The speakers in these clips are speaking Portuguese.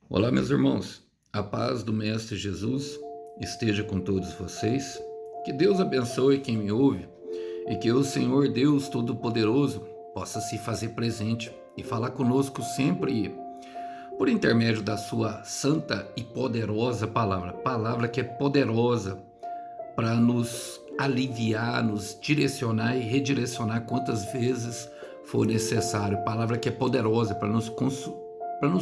Olá, meus irmãos. A paz do Mestre Jesus esteja com todos vocês. Que Deus abençoe quem me ouve e que o Senhor Deus Todo-Poderoso possa se fazer presente e falar conosco sempre por intermédio da sua santa e poderosa palavra. Palavra que é poderosa para nos aliviar, nos direcionar e redirecionar quantas vezes for necessário. Palavra que é poderosa para nos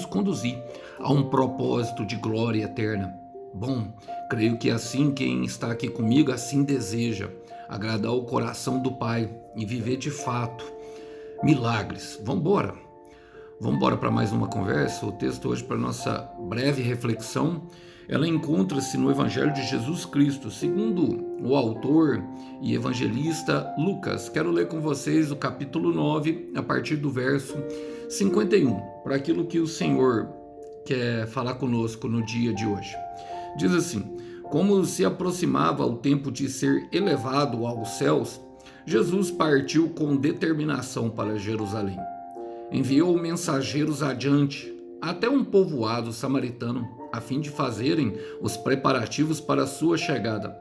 conduzir a um propósito de glória eterna. Bom, creio que assim quem está aqui comigo assim deseja agradar o coração do Pai e viver de fato milagres. Vamos embora. Vamos embora para mais uma conversa. O texto hoje para nossa breve reflexão, ela encontra-se no Evangelho de Jesus Cristo, segundo o autor e evangelista Lucas. Quero ler com vocês o capítulo 9, a partir do verso 51, para aquilo que o Senhor quer falar conosco no dia de hoje. Diz assim: como se aproximava o tempo de ser elevado aos céus, Jesus partiu com determinação para Jerusalém. Enviou mensageiros adiante até um povoado samaritano, a fim de fazerem os preparativos para sua chegada.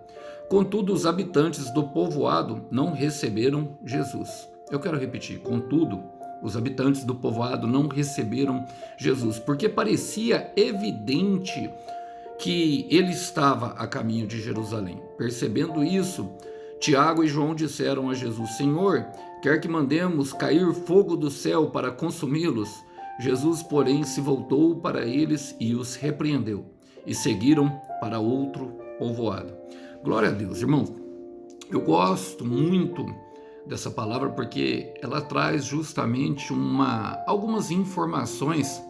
Contudo, os habitantes do povoado não receberam Jesus. Eu quero repetir: contudo, os habitantes do povoado não receberam Jesus, porque parecia evidente que ele estava a caminho de Jerusalém. Percebendo isso, Tiago e João disseram a Jesus: Senhor, quer que mandemos cair fogo do céu para consumi-los? Jesus, porém, se voltou para eles e os repreendeu, e seguiram para outro povoado. Glória a Deus, irmãos. Eu gosto muito dessa palavra porque ela traz justamente algumas informações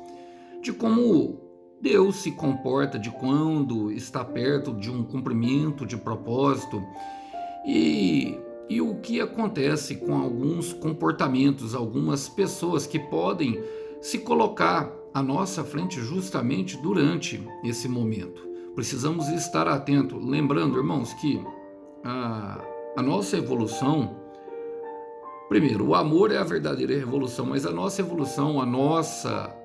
de como Deus se comporta, de quando está perto de um cumprimento de propósito e o que acontece com alguns comportamentos, algumas pessoas que podem se colocar à nossa frente justamente durante esse momento. Precisamos estar atentos, lembrando, irmãos, que a nossa evolução, primeiro, o amor é a verdadeira revolução, mas a nossa evolução, a nossa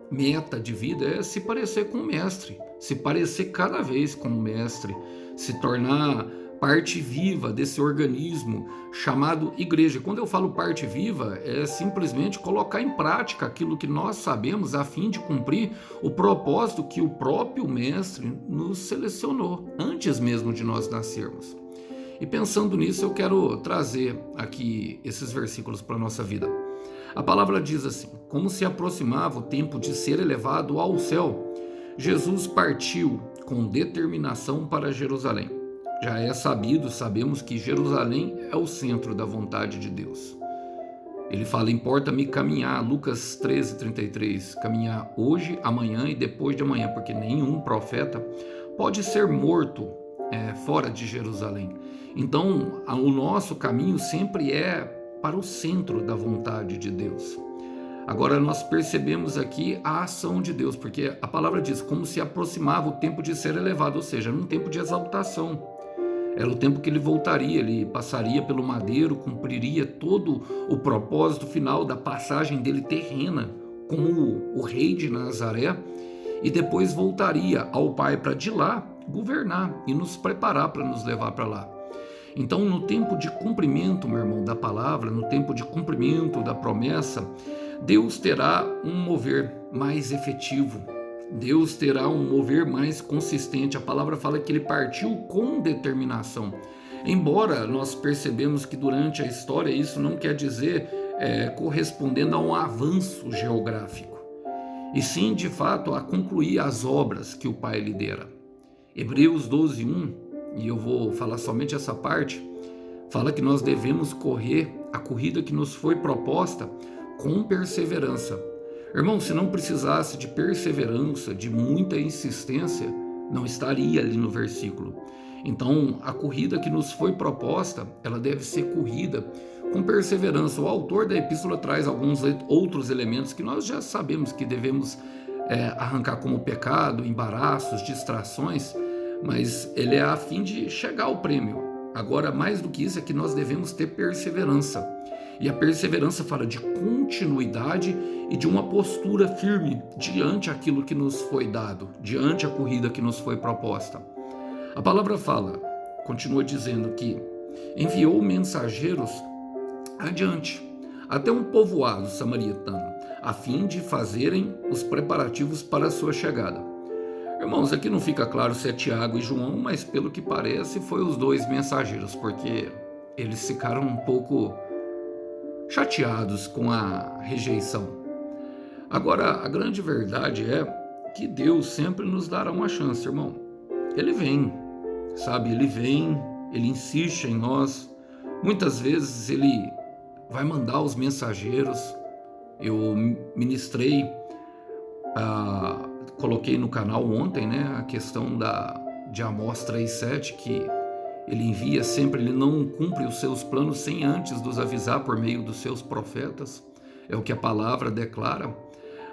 meta de vida é se parecer com o mestre, se parecer cada vez com o mestre, se tornar parte viva desse organismo chamado igreja. Quando eu falo parte viva, é simplesmente colocar em prática aquilo que nós sabemos a fim de cumprir o propósito que o próprio mestre nos selecionou antes mesmo de nós nascermos. E pensando nisso, eu quero trazer aqui esses versículos para a nossa vida. A palavra diz assim: como se aproximava o tempo de ser elevado ao céu, Jesus partiu com determinação para Jerusalém. Já é sabido, sabemos que Jerusalém é o centro da vontade de Deus. Ele fala: importa-me caminhar, Lucas 13:33, caminhar hoje, amanhã e depois de amanhã, porque nenhum profeta pode ser morto fora de Jerusalém. Então, o nosso caminho sempre é para o centro da vontade de Deus. Agora nós percebemos aqui a ação de Deus, porque a palavra diz como se aproximava o tempo de ser elevado, ou seja, num tempo de exaltação. Era o tempo que ele voltaria, ele passaria pelo madeiro, cumpriria todo o propósito final da passagem dele terrena como o rei de Nazaré, e depois voltaria ao Pai para de lá governar e nos preparar para nos levar para lá. Então, no tempo de cumprimento, meu irmão, da palavra, no tempo de cumprimento da promessa, Deus terá um mover mais efetivo. Deus terá um mover mais consistente. A palavra fala que ele partiu com determinação. Embora nós percebemos que durante a história isso não quer dizer correspondendo a um avanço geográfico, e sim, de fato, a concluir as obras que o Pai lhe dera. Hebreus 12:1, e eu vou falar somente essa parte, fala que nós devemos correr a corrida que nos foi proposta com perseverança. Irmão, se não precisasse de perseverança, de muita insistência, não estaria ali no versículo. Então, a corrida que nos foi proposta, ela deve ser corrida com perseverança. O autor da epístola traz alguns outros elementos que nós já sabemos que devemos arrancar como pecado, embaraços, distrações, mas ele é a fim de chegar ao prêmio. Agora, mais do que isso, é que nós devemos ter perseverança. E a perseverança fala de continuidade e de uma postura firme diante aquilo que nos foi dado, diante a corrida que nos foi proposta. A palavra fala, continua dizendo que enviou mensageiros adiante, até um povoado samaritano, a fim de fazerem os preparativos para a sua chegada. Irmãos, aqui não fica claro se é Tiago e João, mas pelo que parece foi os dois mensageiros, porque eles ficaram um pouco chateados com a rejeição. Agora, a grande verdade é que Deus sempre nos dará uma chance, irmão. Ele vem, sabe? Ele vem, ele insiste em nós. Muitas vezes ele vai mandar os mensageiros. Eu ministrei, coloquei no canal ontem, né, a questão de Amós 3,7, que ele envia sempre, ele não cumpre os seus planos sem antes nos avisar por meio dos seus profetas. É o que a palavra declara.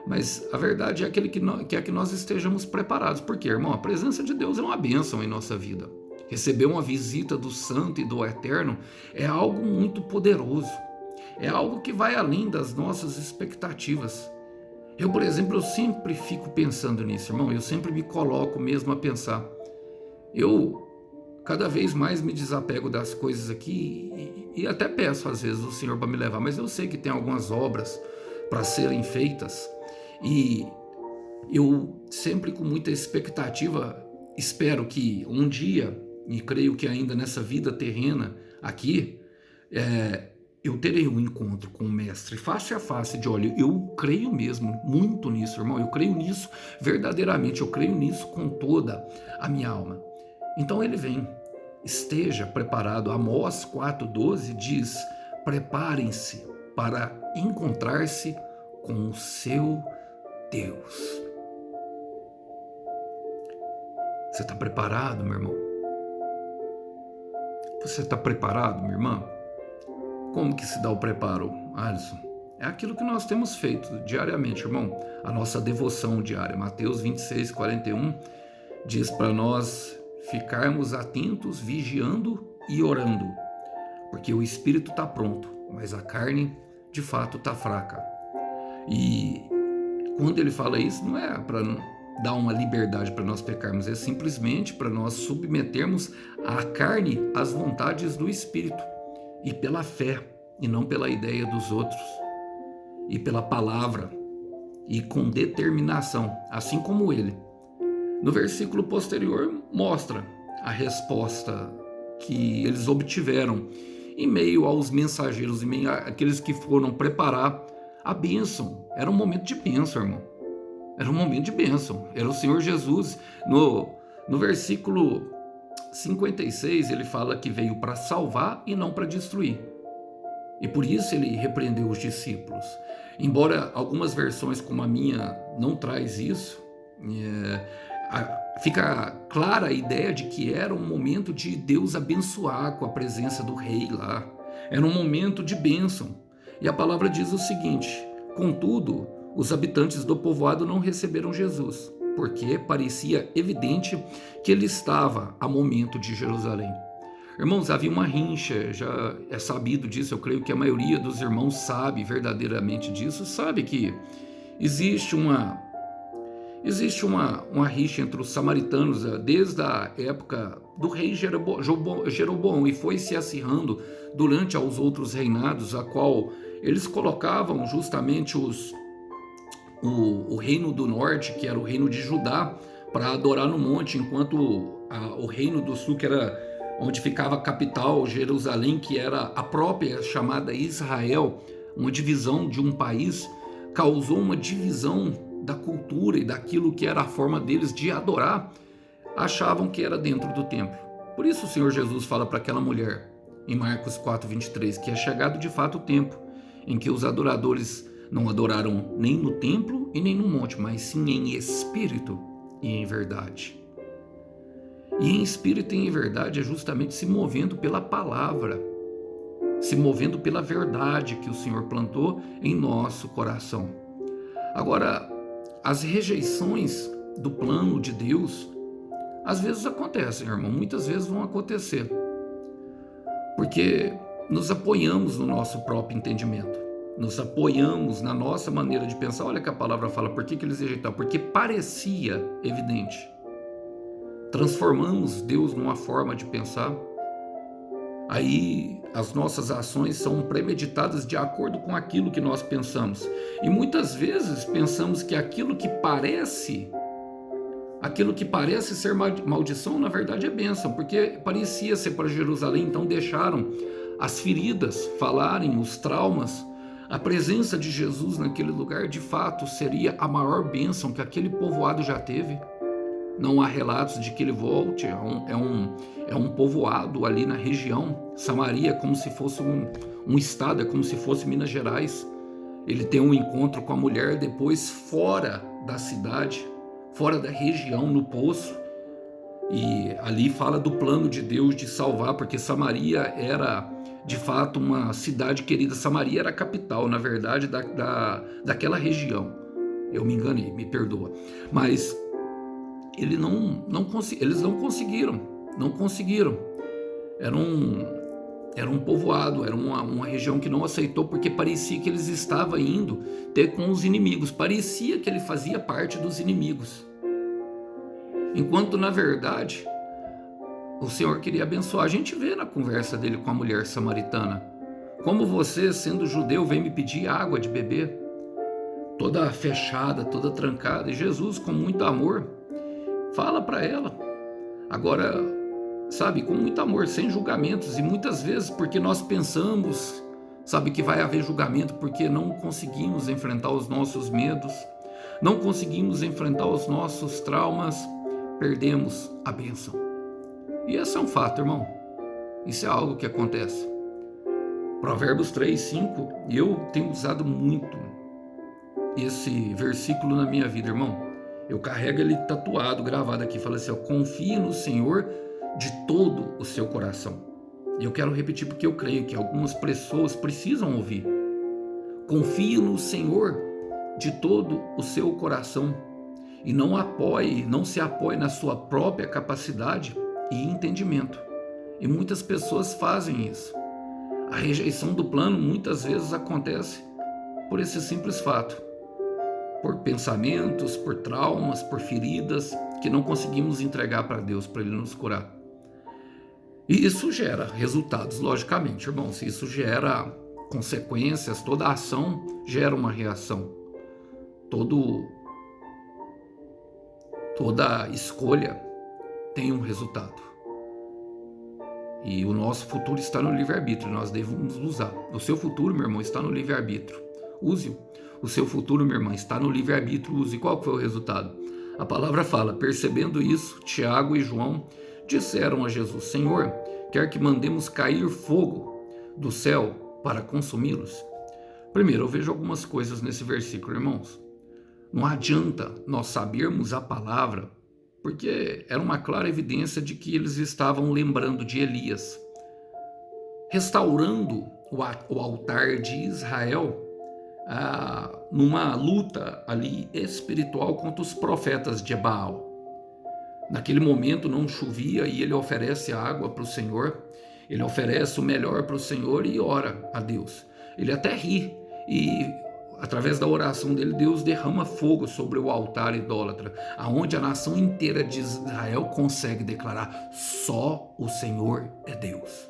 Mas a verdade é aquele que quer que nós estejamos preparados. Porque, irmão, a presença de Deus é uma bênção em nossa vida. Receber uma visita do Santo e do Eterno é algo muito poderoso. É algo que vai além das nossas expectativas. Eu, por exemplo, eu sempre fico pensando nisso, irmão. Eu sempre me coloco mesmo a pensar. Eu cada vez mais me desapego das coisas aqui e até peço às vezes o Senhor para me levar, mas eu sei que tem algumas obras para serem feitas e eu sempre com muita expectativa espero que um dia, e creio que ainda nessa vida terrena aqui, eu terei um encontro com o Mestre face a face de olho. Eu creio mesmo muito nisso, irmão. Eu creio nisso verdadeiramente. Eu creio nisso com toda a minha alma. Então ele vem. Esteja preparado. Amós 4,12 diz: preparem-se para encontrar-se com o seu Deus. Você está preparado, meu irmão? Você está preparado, minha irmã? Como que se dá o preparo, Alisson? É aquilo que nós temos feito diariamente, irmão. A nossa devoção diária. Mateus 26:41 diz para nós ficarmos atentos, vigiando e orando. Porque o espírito está pronto, mas a carne, de fato, está fraca. E quando ele fala isso, não é para dar uma liberdade para nós pecarmos, é simplesmente para nós submetermos a carne às vontades do espírito. E pela fé, e não pela ideia dos outros, e pela palavra, e com determinação, assim como ele. No versículo posterior mostra a resposta que eles obtiveram em meio aos mensageiros, em meio àqueles que foram preparar a bênção. Era um momento de bênção, irmão. Era um momento de bênção. Era o Senhor Jesus. No versículo 56, ele fala que veio para salvar e não para destruir. E por isso ele repreendeu os discípulos. Embora algumas versões como a minha não traz isso, fica clara a ideia de que era um momento de Deus abençoar com a presença do rei lá. Era um momento de bênção. E a palavra diz o seguinte: contudo, os habitantes do povoado não receberam Jesus, porque parecia evidente que ele estava a momento de Jerusalém. Irmãos, havia uma rincha, já é sabido disso, eu creio que a maioria dos irmãos sabe verdadeiramente disso, sabe que existe uma rixa entre os samaritanos desde a época do rei Jeroboão e foi se acirrando durante os outros reinados, a qual eles colocavam justamente o reino do norte, que era o reino de Judá, para adorar no monte, enquanto o reino do sul, que era onde ficava a capital, Jerusalém, que era a própria chamada Israel, uma divisão de um país, causou uma divisão da cultura e daquilo que era a forma deles de adorar, achavam que era dentro do templo. Por isso o Senhor Jesus fala para aquela mulher, em Marcos 4:23, que é chegado de fato o tempo em que os adoradores não adoraram nem no templo e nem no monte, mas sim em espírito e em verdade. E em espírito e em verdade é justamente se movendo pela palavra, se movendo pela verdade que o Senhor plantou em nosso coração. Agora, as rejeições do plano de Deus, às vezes acontecem, irmão, muitas vezes vão acontecer. Porque nos apoiamos no nosso próprio entendimento, nos apoiamos na nossa maneira de pensar. Olha que a palavra fala, por que eles rejeitaram? Porque parecia evidente. Transformamos Deus numa forma de pensar, aí as nossas ações são premeditadas de acordo com aquilo que nós pensamos. E muitas vezes pensamos que aquilo que parece ser maldição, na verdade é bênção, porque parecia ser para Jerusalém, então deixaram as feridas falarem, os traumas. A presença de Jesus naquele lugar, de fato, seria a maior bênção que aquele povoado já teve. Não há relatos de que ele volte, é um povoado ali na região. Samaria é como se fosse um estado, é como se fosse Minas Gerais. Ele tem um encontro com a mulher depois fora da cidade, fora da região, no poço. E ali fala do plano de Deus de salvar, porque Samaria era de fato uma cidade querida. Samaria era a capital, na verdade, daquela região. Eu me enganei, me perdoa. Mas eles não conseguiram. Era um povoado, era uma região que não aceitou, porque parecia que eles estavam indo ter com os inimigos. Parecia que ele fazia parte dos inimigos. Enquanto, na verdade, o Senhor queria abençoar. A gente vê na conversa dele com a mulher samaritana: como você, sendo judeu, vem me pedir água de beber? Toda fechada, toda trancada. E Jesus, com muito amor, fala para ela. Agora, sabe, com muito amor, sem julgamentos. E muitas vezes, porque nós pensamos, sabe, que vai haver julgamento, porque não conseguimos enfrentar os nossos medos, não conseguimos enfrentar os nossos traumas, perdemos a bênção. E esse é um fato, irmão. Isso é algo que acontece. Provérbios 3:5, eu tenho usado muito esse versículo na minha vida, irmão. Eu carrego ele tatuado, gravado aqui. Fala assim, ó: confie no Senhor de todo o seu coração. E eu quero repetir porque eu creio que algumas pessoas precisam ouvir. Confie no Senhor de todo o seu coração. E não se apoie na sua própria capacidade e entendimento. E muitas pessoas fazem isso. A rejeição do plano muitas vezes acontece por esse simples fato. Por pensamentos, por traumas, por feridas que não conseguimos entregar para Deus, para Ele nos curar. E isso gera resultados, logicamente, irmãos. Isso gera consequências, toda ação gera uma reação. Toda escolha tem um resultado. E o nosso futuro está no livre-arbítrio, nós devemos usar. O seu futuro, meu irmão, está no livre-arbítrio. Use-o. O seu futuro, minha irmã, está no livre-arbítrio. Use. Qual foi o resultado? A palavra fala: percebendo isso, Tiago e João disseram a Jesus: Senhor, quer que mandemos cair fogo do céu para consumi-los? Primeiro, eu vejo algumas coisas nesse versículo, irmãos. Não adianta nós sabermos a palavra, porque era uma clara evidência de que eles estavam lembrando de Elias, restaurando o altar de Israel, numa luta ali espiritual contra os profetas de Baal. Naquele momento não chovia e ele oferece água para o Senhor, ele oferece o melhor para o Senhor e ora a Deus. Ele até ri e, através da oração dele, Deus derrama fogo sobre o altar idólatra, aonde a nação inteira de Israel consegue declarar: só o Senhor é Deus.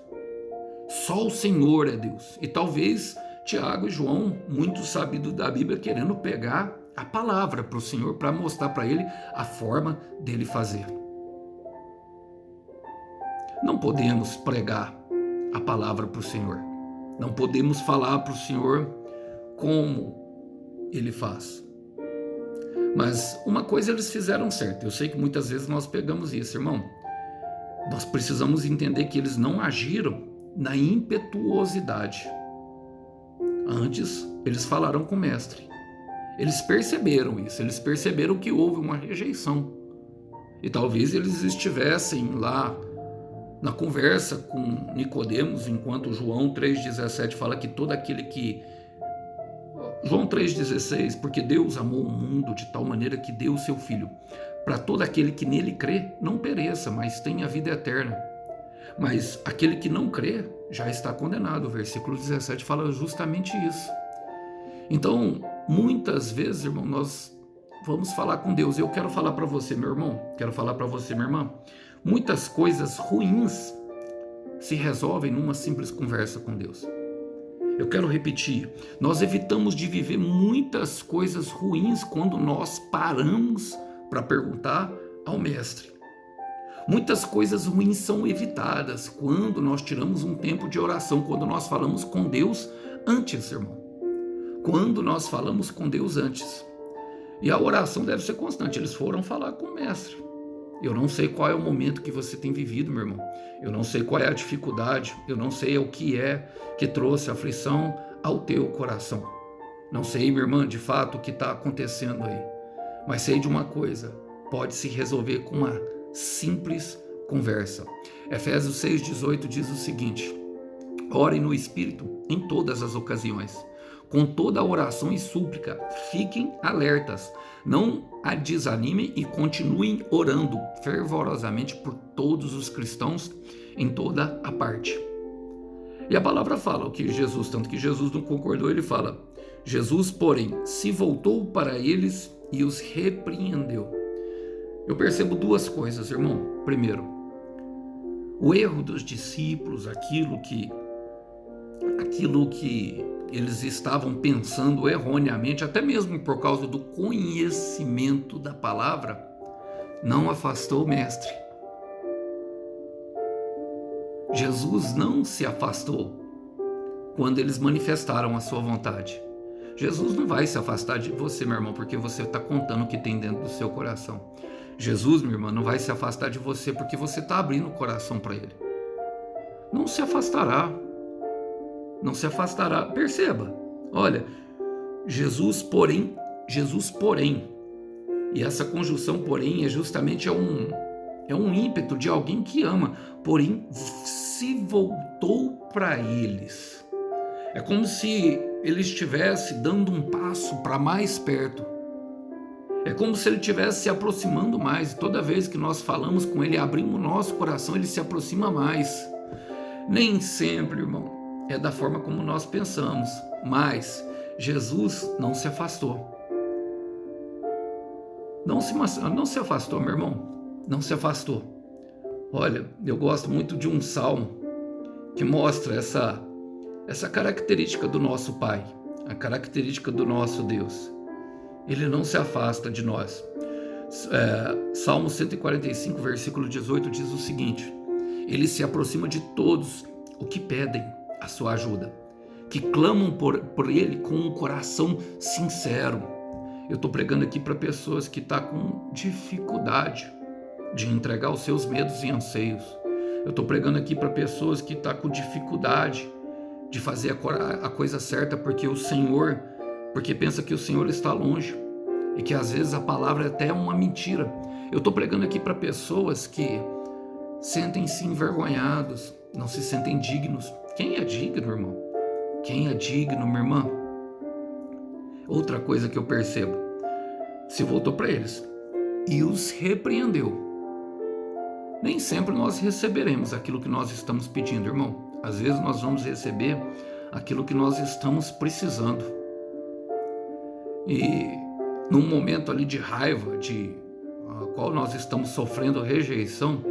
Só o Senhor é Deus. E talvez Tiago e João, muito sabido da Bíblia, querendo pegar a palavra para o Senhor, para mostrar para ele a forma dele fazer. Não podemos pregar a palavra para o Senhor. Não podemos falar para o Senhor como ele faz. Mas uma coisa eles fizeram certo. Eu sei que muitas vezes nós pegamos isso, irmão. Nós precisamos entender que eles não agiram na impetuosidade. Antes, eles falaram com o mestre. Eles perceberam isso, eles perceberam que houve uma rejeição. E talvez eles estivessem lá na conversa com Nicodemos, enquanto João 3,17 fala que todo aquele que... João 3,16, porque Deus amou o mundo de tal maneira que deu o seu Filho, para todo aquele que nele crê, não pereça, mas tenha vida eterna. Mas aquele que não crê, já está condenado. O versículo 17 fala justamente isso. Então, muitas vezes, irmão, nós vamos falar com Deus. Eu quero falar para você, meu irmão, quero falar para você, minha irmã, muitas coisas ruins se resolvem numa simples conversa com Deus. Eu quero repetir, nós evitamos de viver muitas coisas ruins quando nós paramos para perguntar ao Mestre. Muitas coisas ruins são evitadas quando nós tiramos um tempo de oração, quando nós falamos com Deus antes, irmão. Quando nós falamos com Deus antes. E a oração deve ser constante. Eles foram falar com o Mestre. Eu não sei qual é o momento que você tem vivido, meu irmão. Eu não sei qual é a dificuldade. Eu não sei o que é que trouxe aflição ao teu coração. Não sei, minha irmã, de fato o que está acontecendo aí. Mas sei de uma coisa. Pode se resolver com uma simples conversa. Efésios 6,18 diz o seguinte: orem no Espírito em todas as ocasiões, com toda a oração e súplica, fiquem alertas, não a desanimem e continuem orando fervorosamente por todos os cristãos em toda a parte. E a palavra fala o que Jesus, tanto que Jesus não concordou, ele fala: Jesus, porém, se voltou para eles e os repreendeu. Eu percebo duas coisas, irmão. Primeiro, o erro dos discípulos, aquilo que eles estavam pensando erroneamente, até mesmo por causa do conhecimento da palavra, não afastou o Mestre. Jesus não se afastou quando eles manifestaram a sua vontade. Jesus não vai se afastar de você, meu irmão, porque você está contando o que tem dentro do seu coração. Jesus, minha irmã, não vai se afastar de você porque você está abrindo o coração para Ele. Não se afastará. Não se afastará. Perceba, olha, Jesus porém, e essa conjunção porém é justamente um ímpeto de alguém que ama, porém se voltou para eles. É como se ele estivesse dando um passo para mais perto. É como se ele estivesse se aproximando mais. Toda vez que nós falamos com ele, abrimos o nosso coração, ele se aproxima mais. Nem sempre, irmão, é da forma como nós pensamos, mas Jesus não se afastou. Não se afastou, meu irmão. Não se afastou. Olha, eu gosto muito de um salmo que mostra essa característica do nosso Pai, a característica do nosso Deus. Ele não se afasta de nós. Salmo 145, versículo 18 diz o seguinte: ele se aproxima de todos os que pedem a sua ajuda, que clamam por ele com um coração sincero. Eu estou pregando aqui para pessoas que estão com dificuldade de entregar os seus medos e anseios. Eu estou pregando aqui para pessoas que estão com dificuldade de fazer a coisa certa porque pensa que o Senhor está longe e que às vezes a palavra é até uma mentira. Eu estou pregando aqui para pessoas que sentem-se envergonhados, não se sentem dignos. Quem é digno, irmão? Quem é digno, minha irmã? Outra coisa que eu percebo: se voltou para eles e os repreendeu. Nem sempre nós receberemos aquilo que nós estamos pedindo, irmão. Às vezes nós vamos receber aquilo que nós estamos precisando. E num momento ali de raiva, a qual nós estamos sofrendo rejeição,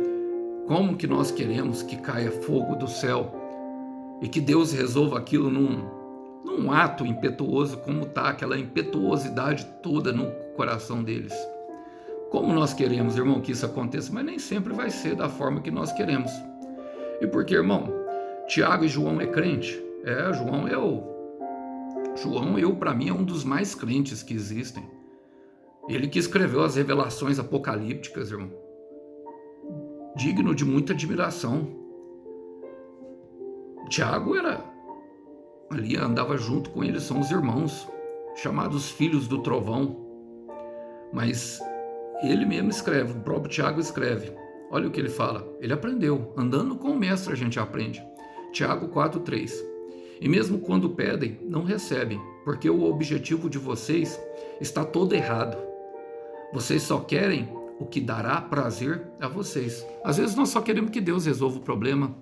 como que nós queremos que caia fogo do céu e que Deus resolva aquilo num ato impetuoso, como está aquela impetuosidade toda no coração deles? Como nós queremos, irmão, que isso aconteça, mas nem sempre vai ser da forma que nós queremos. E porque, irmão, Tiago e João é crente? João, para mim, é um dos mais crentes que existem. Ele que escreveu as revelações apocalípticas, irmão. Digno de muita admiração. Tiago andava junto com ele, são os irmãos, chamados filhos do trovão. Mas ele mesmo escreve, o próprio Tiago escreve. Olha o que ele fala. Ele aprendeu. Andando com o mestre a gente aprende. Tiago 4,3. E mesmo quando pedem, não recebem, porque o objetivo de vocês está todo errado. Vocês só querem o que dará prazer a vocês. Às vezes nós só queremos que Deus resolva o problema.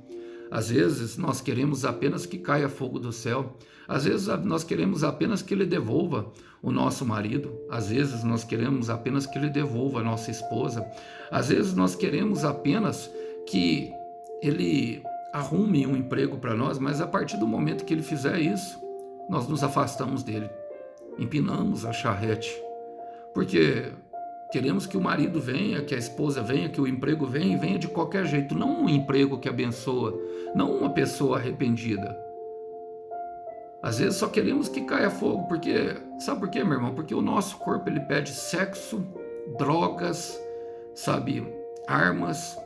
Às vezes nós queremos apenas que caia fogo do céu. Às vezes nós queremos apenas que Ele devolva o nosso marido. Às vezes nós queremos apenas que Ele devolva a nossa esposa. Às vezes nós queremos apenas que Ele arrume um emprego para nós, mas a partir do momento que Ele fizer isso, nós nos afastamos dele, empinamos a charrete, porque queremos que o marido venha, que a esposa venha, que o emprego venha e venha de qualquer jeito, não um emprego que abençoa, não uma pessoa arrependida. Às vezes só queremos que caia fogo, porque, sabe por quê, meu irmão? Porque o nosso corpo, ele pede sexo, drogas, sabe, armas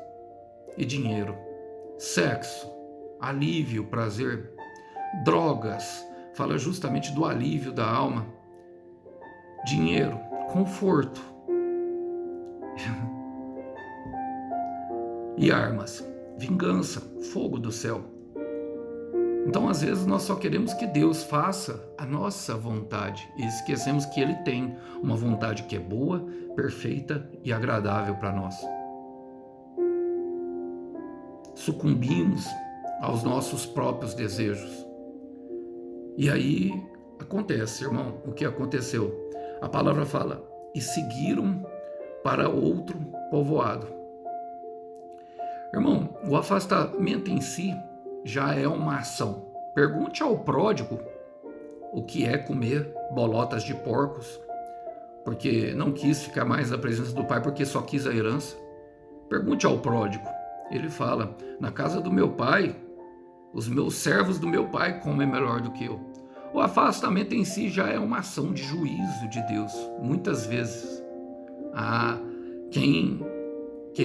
e dinheiro. Sexo, alívio, prazer. Drogas, fala justamente do alívio da alma. Dinheiro, conforto. E armas, vingança, fogo do céu. Então, às vezes, nós só queremos que Deus faça a nossa vontade e esquecemos que Ele tem uma vontade que é boa, perfeita e agradável para nós. Sucumbimos aos nossos próprios desejos. E aí acontece, irmão, o que aconteceu? A palavra fala, e seguiram para outro povoado. Irmão, o afastamento em si já é uma ação. Pergunte ao pródigo o que é comer bolotas de porcos, porque não quis ficar mais na presença do pai, porque só quis a herança. Pergunte ao pródigo. Ele fala, na casa do meu pai, os meus servos do meu pai comem melhor do que eu. O afastamento em si já é uma ação de juízo de Deus. Muitas vezes, quem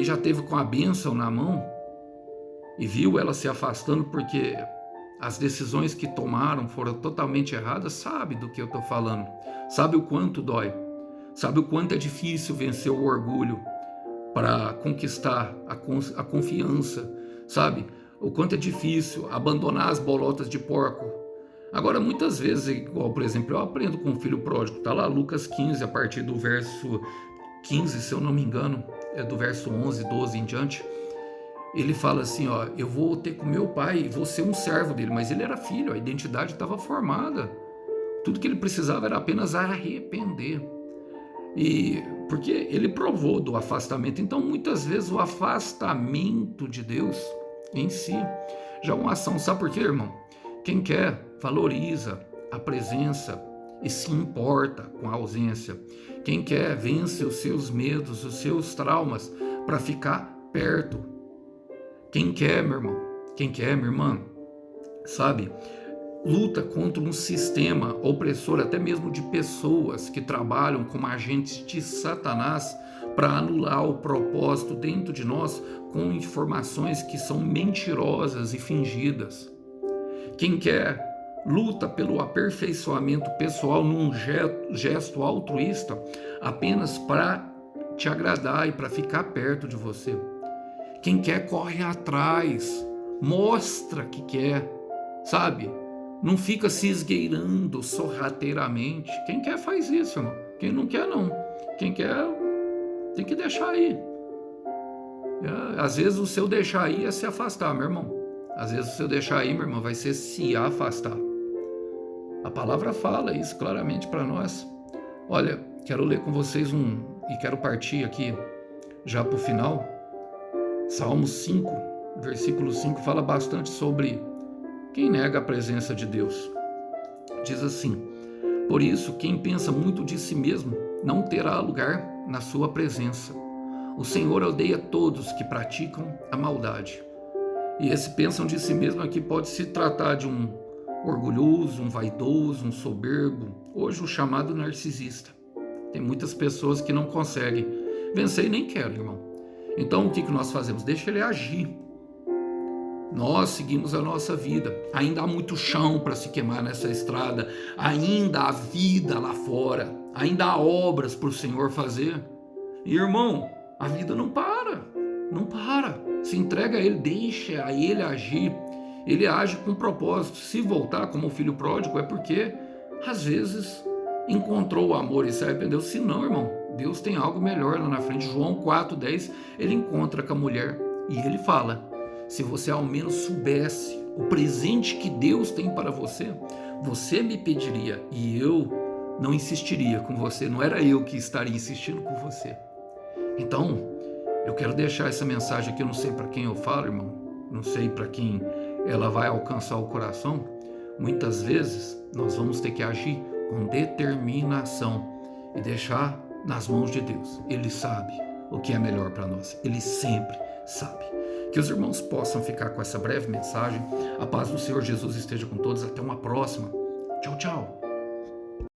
já teve com a bênção na mão e viu ela se afastando porque as decisões que tomaram foram totalmente erradas, sabe do que eu estou falando. Sabe o quanto dói. Sabe o quanto é difícil vencer o orgulho para conquistar a confiança. Sabe o quanto é difícil abandonar as bolotas de porco. Agora, muitas vezes, igual, por exemplo, eu aprendo com o filho pródigo, está lá Lucas 15, a partir do verso 15, se eu não me engano, é do verso 11, 12 em diante. Ele fala assim, ó, eu vou ter com meu pai, vou ser um servo dele, mas ele era filho, a identidade estava formada. Tudo que ele precisava era apenas arrepender. E porque ele provou do afastamento. Então, muitas vezes, o afastamento de Deus em si já é uma ação. Sabe por quê, irmão? Quem quer, valoriza a presença e se importa com a ausência. Quem quer, vence os seus medos, os seus traumas para ficar perto. Quem quer, meu irmão, quem quer, minha irmã, sabe, luta contra um sistema opressor, até mesmo de pessoas que trabalham como agentes de Satanás para anular o propósito dentro de nós com informações que são mentirosas e fingidas. Quem quer, luta pelo aperfeiçoamento pessoal num gesto altruísta apenas para te agradar e para ficar perto de você. Quem quer, corre atrás, mostra que quer, sabe? Não fica se esgueirando sorrateiramente. Quem quer faz isso, irmão. Quem não quer, não. Quem quer, tem que deixar aí. Às vezes o seu deixar aí é se afastar, meu irmão. Às vezes o seu deixar aí, meu irmão, vai ser se afastar. A palavra fala isso claramente para nós. Olha, quero ler com vocês e quero partir aqui já para o final. Salmo 5, versículo 5, fala bastante sobre quem nega a presença de Deus. Diz assim, por isso, quem pensa muito de si mesmo não terá lugar na sua presença. O Senhor odeia todos que praticam a maldade. E esse pensam de si mesmo aqui pode se tratar de um orgulhoso, um vaidoso, um soberbo, hoje o chamado narcisista. Tem muitas pessoas que não conseguem vencer e nem querem, irmão. Então o que nós fazemos? Deixa ele agir. Nós seguimos a nossa vida. Ainda há muito chão para se queimar nessa estrada. Ainda há vida lá fora. Ainda há obras para o Senhor fazer. E, irmão, a vida não para. Não para. Se entrega a Ele, deixa a Ele agir. Ele age com propósito. Se voltar como o filho pródigo é porque, às vezes, encontrou o amor e se arrependeu. Se não, irmão, Deus tem algo melhor lá na frente. João 4,10, ele encontra com a mulher e ele fala, se você ao menos soubesse o presente que Deus tem para você, você me pediria e eu não insistiria com você, não era eu que estaria insistindo com você. Então, eu quero deixar essa mensagem aqui, eu não sei para quem eu falo, irmão, não sei para quem ela vai alcançar o coração. Muitas vezes nós vamos ter que agir com determinação e deixar nas mãos de Deus. Ele sabe o que é melhor para nós, Ele sempre sabe. Que os irmãos possam ficar com essa breve mensagem. A paz do Senhor Jesus esteja com todos. Até uma próxima. Tchau, tchau.